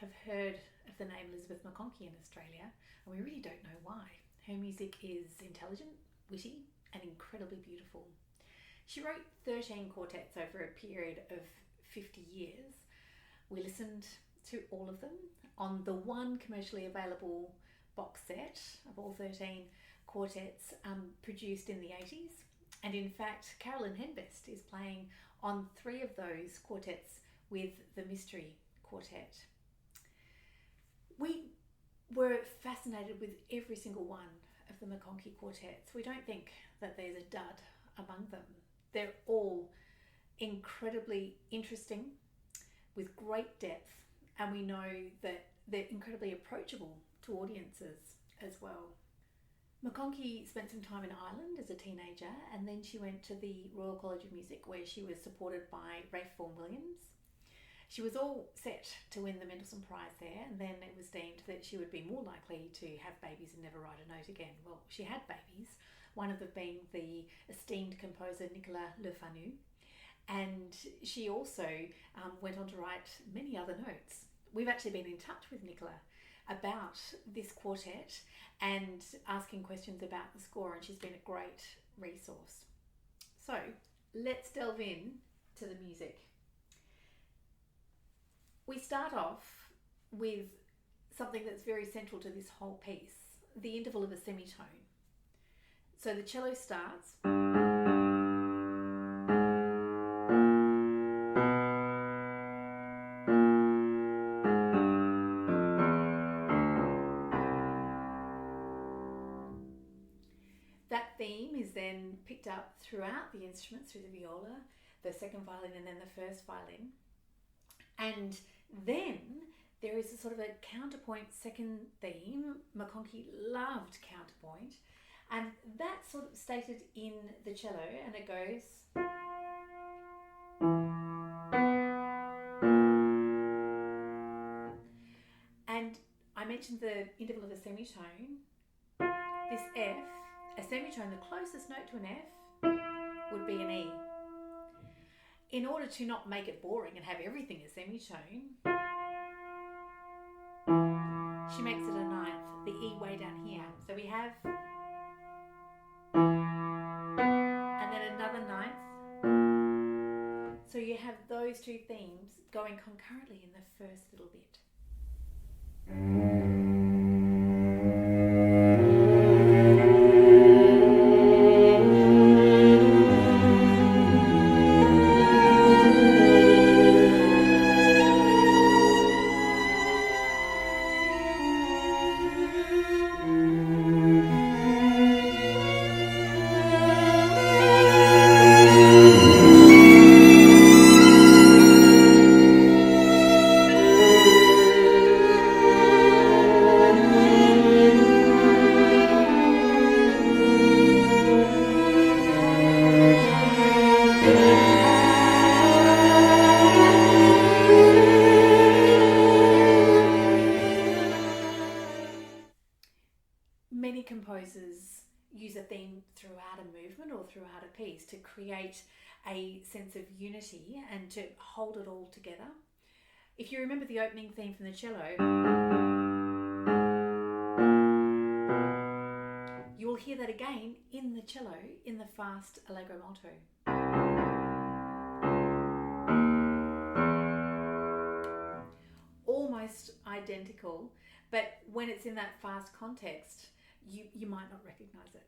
have heard of the name Elizabeth McConkey in Australia, and we really don't know why. Her music is intelligent, witty, and incredibly beautiful. She wrote 13 quartets over a period of 50 years. We listened to all of them on the one commercially available box set of all 13 quartets produced in the 80s. And in fact, Carolyn Henbest is playing on 3 of those quartets with the Mystery Quartet. We were fascinated with every single one of the McConkey quartets. We don't think that there's a dud among them. They're all incredibly interesting, with great depth, and we know that they're incredibly approachable to audiences as well. McConkey spent some time in Ireland as a teenager, and then she went to the Royal College of Music, where she was supported by Ralph Vaughan Williams. She was all set to win the Mendelssohn Prize there, and then it was deemed that she would be more likely to have babies and never write a note again. Well, she had babies, one of them being the esteemed composer Nicolas Le Fanu, and she also went on to write many other notes. We've actually been in touch with Nicola about this quartet and asking questions about the score, and she's been a great resource. So let's delve in to the music. We start off with something that's very central to this whole piece, the interval of a semitone. So the cello starts, that theme is then picked up throughout the instruments, through the viola, the second violin, and then the first violin. And then there is a sort of a counterpoint second theme. McConkey loved counterpoint, and that's sort of stated in the cello, and it goes. And I mentioned the interval of a semitone. This F, a semitone, the closest note to an F would be an E. In order to not make it boring and have everything a semitone, she makes it a ninth, the E way down here. So we have, and then another ninth. So you have those two themes going concurrently in the first little bit. Many composers use a theme throughout a movement or throughout a piece to create a sense of unity and to hold it all together. If you remember the opening theme from the cello, you will hear that again in the cello in the fast allegro molto. Almost identical, but when it's in that fast context, you might not recognise it.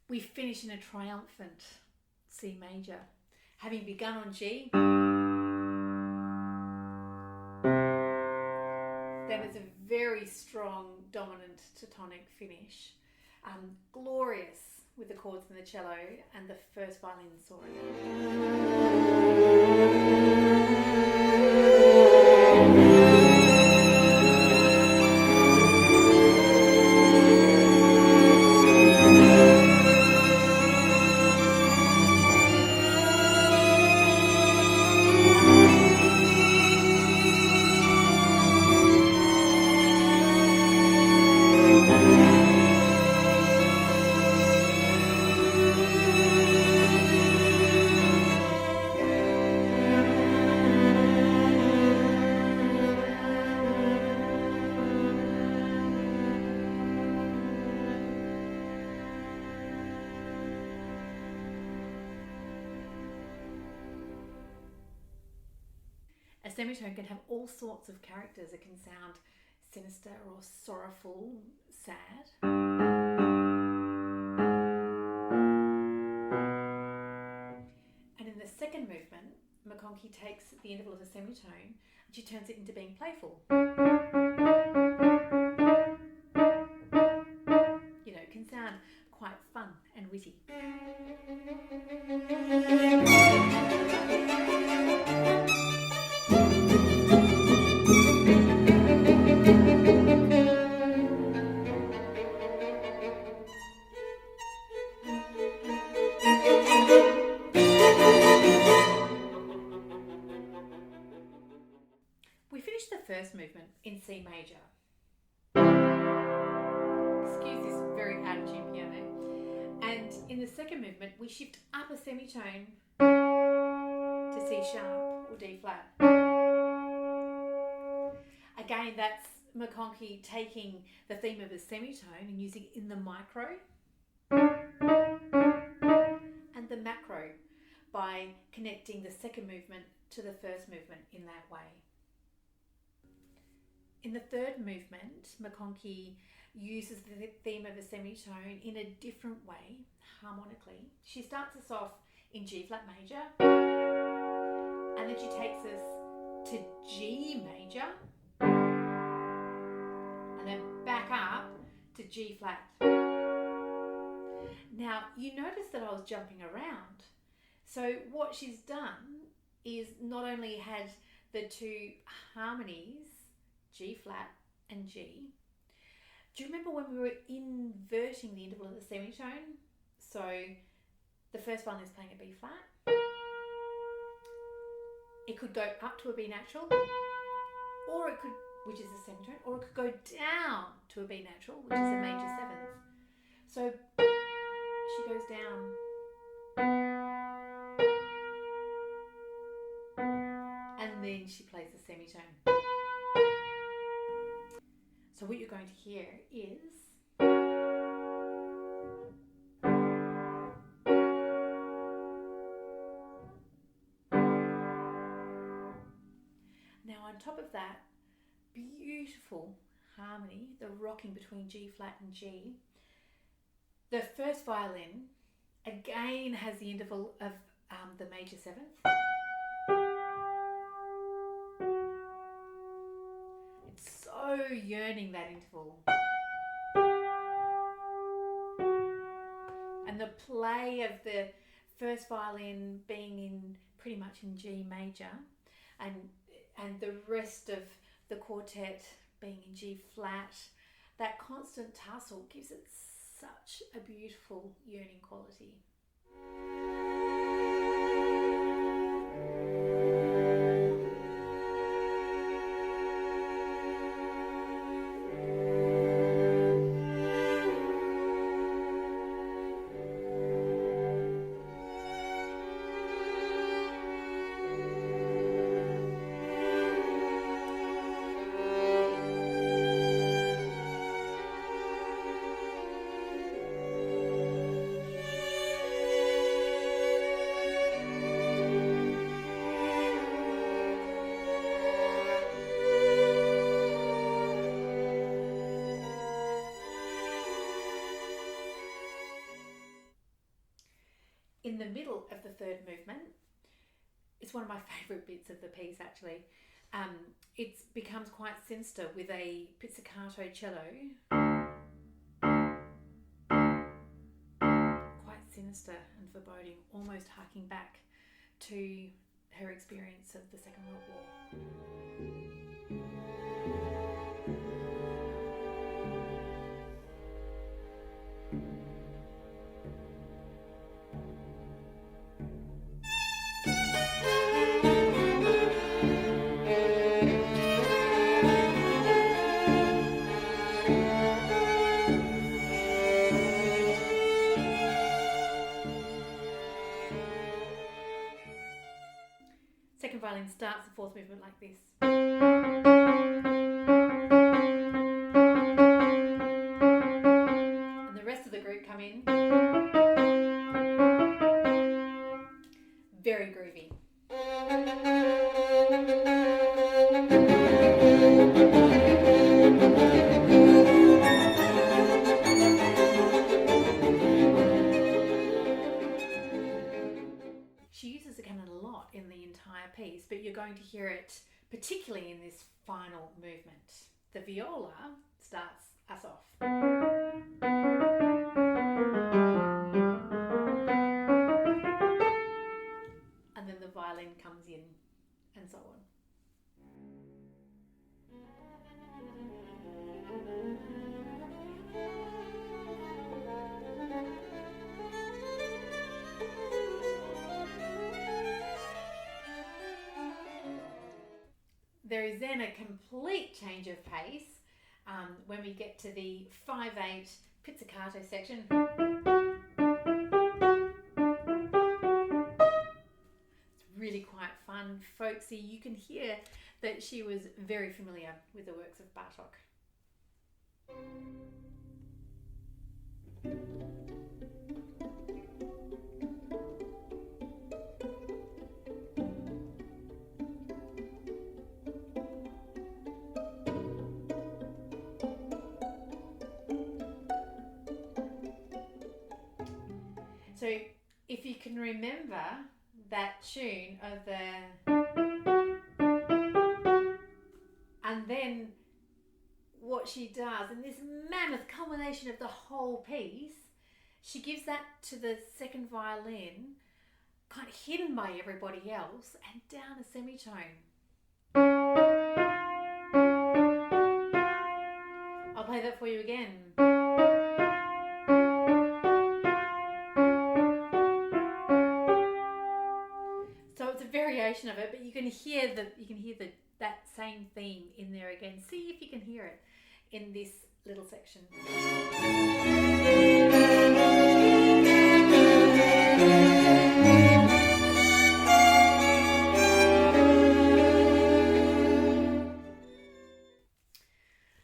We finish in a triumphant C major, having begun on G. Then it's a very strong, dominant tonic finish. Glorious with the chords in the cello and the first violin soaring. semitone can have all sorts of characters. It can sound sinister or sorrowful, sad. And in the second movement, McConkey takes the interval of a semitone and she turns it into being playful. You know, it can sound quite fun and witty. We finished the first movement in C major. Excuse this very out of tune piano. And in the second movement, we shift up a semitone to C sharp or D flat. Again, that's McConkey taking the theme of a semitone and using it in the micro and the macro by connecting the second movement to the first movement in that way. In the third movement, McConkey uses the theme of a semitone in a different way, harmonically. She starts us off in G flat major, and then she takes us to G major, and then back up to G flat. Now, you notice that I was jumping around. So what she's done is not only had the two harmonies, G flat and G. Do you remember when we were inverting the interval of the semitone? So the first violin is playing a B flat. It could go up to a B natural, or it could, which is a semitone, or it could go down to a B natural, which is a major seventh. So she goes down. And then she plays the semitone. So what you're going to hear is now on top of that beautiful harmony, the rocking between G flat and G. The first violin again has the interval of the major seventh. It's so yearning, that interval. And the play of the first violin being in pretty much in G major, and the rest of the quartet being in G flat, that constant tussle gives it such a beautiful yearning quality. In the middle of the third movement, it's one of my favourite bits of the piece actually. It becomes quite sinister with a pizzicato cello. Quite sinister and foreboding, almost harking back to her experience of the Second World War. Second violin starts the fourth movement like this. And the rest of the group come in. Very groovy. particularly in this final movement. The viola starts us off. And then the violin comes in, and so on. There is then a complete change of pace when we get to the 5/8 pizzicato section. It's really quite fun, folksy. You can hear that she was very familiar with the works of Bartók. So if you can remember that tune of the... And then what she does in this mammoth culmination of the whole piece, she gives that to the second violin, kind of hidden by everybody else, and down a semitone. I'll play that for you again. So it's a variation of it, but you can hear that same theme in there again. See if you can hear it in this little section.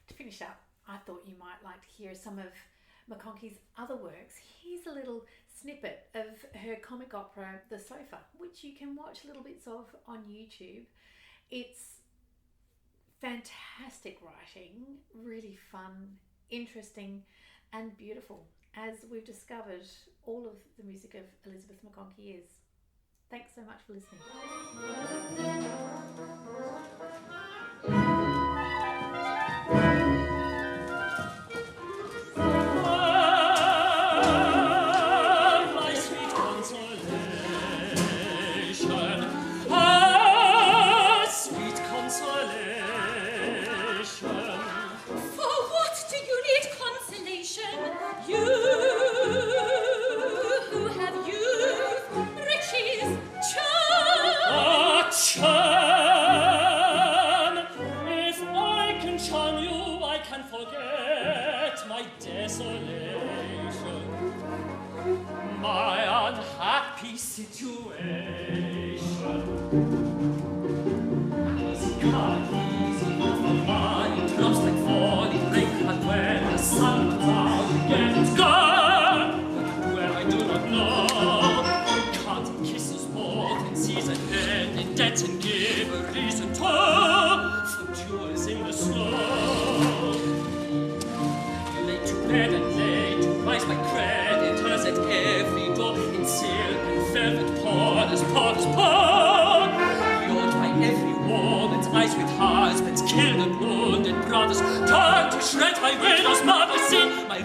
To finish up, I thought you might like to hear some of McConkey's other works. Here's a little snippet of her comic opera, The Sofa, which you can watch little bits of on YouTube. It's fantastic writing, really fun, interesting and beautiful, as we've discovered all of the music of Elizabeth McConkey is. Thanks so much for listening.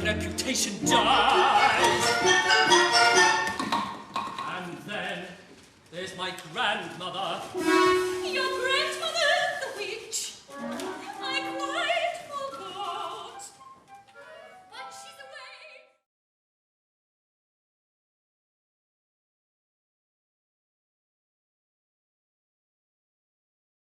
Reputation dies. And then there's my grandmother. Your grandmother?